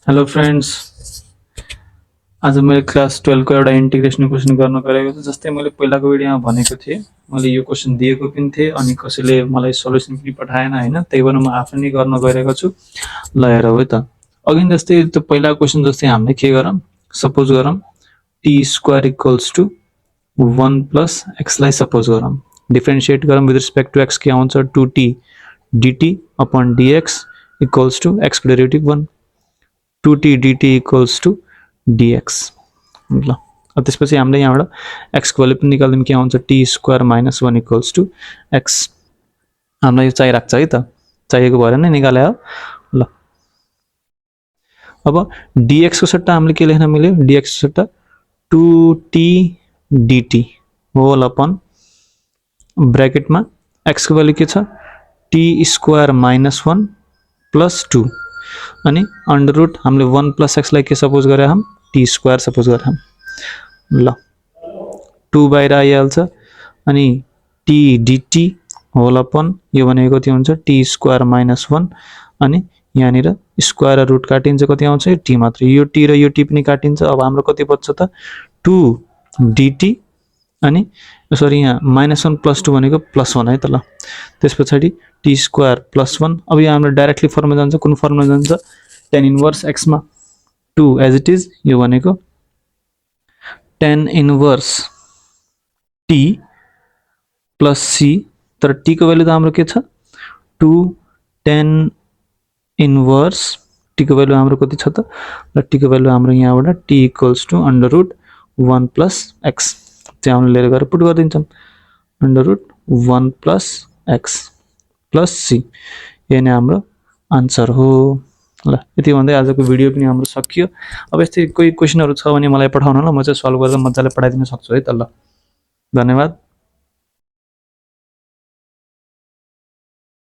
Hello friends, आज मैले class 12 को एउटा इन्टिग्रेसन क्वेसन गर्न गएको छु। जस्तै मैले पहिलाको भिडियोमा भनेको थिएँ, मैले यो क्वेसन दिएको पनि थिएँ अनि कसैले मलाई सल्युसन पनि पठाएन हैन, त्यही भएर म आफै नै गर्न गइरहेको छु। ल हेरौ है त। अघि जस्तै त्यो पहिलाको क्वेसन जस्तै हामीले के गरौँ, सपोज गरौँ t² = 1 + x लाई सपोज गरौँ, डिफरेन्शिएट गरौँ विथ रिस्पेक्ट टु x के आउँछ 2t dt upon dx = x को डेरिभेटिभ 1, 2t dt = dx। ल त्यसपछि हामीले यहाँबाट x को भ्यालु पनि निकाल्दियौँ, के आउँछ t² - 1 = x। हामीलाई यो चाहिरहेको छ है त, चाहिएको भएर नै निकाले हो। ल अब dx को सट्टा हामीले के लेख्न मिल्यो, dx को सट्टा 2t dt होल अपन ब्रैकेटमा x को भ्यालु के छ t² - 1 + 2 अनि अंडर रूट हामीले 1 + x लाई के सपोज गरे हम t² सपोज गरे हम। ल 2 बाहिर आइहाल्छ अनि t dt होल अपन यो भनेको कति हुन्छ t² - 1 अनि यहाँनिर स्क्वायर र रूट काटिन्छ, कति आउँछ t मात्र, यो t र यो t पनि काटिन्छ। अब हाम्रो कति बच्छ त 2 dt अनि सरी यहाँ -1 + 2 भनेको +1 है त। ल त्यसपछि t² + 1, अब यहाँ हाम्रो डाइरेक्टली फर्ममा जान्छ, कुन फर्ममा जान्छ tan इन्भर्स x मा 2 एज इट इज, यो भनेको tan इन्भर्स t + c, तर t को भ्यालु त हाम्रो के छ 2 tan इन्भर्स t को भ्यालु हाम्रो कति छ त, ल t को भ्यालु हाम्रो यहाँबाट t = √1 + x, चाहिँ हामीले लिएर गएर पुट गरिदिन्छौँ √1 + x + c, यो नै हाम्रो आन्सर हो। ल यति भन्दै आजको भिडियो पनि हाम्रो सकियो। अब यस्तै कोही क्वेशनहरु छ भने मलाई पठाउनु ल, म चाहिँ सल्भ गरेर मज्जाले पढाइदिन सक्छु है त। ल धन्यवाद।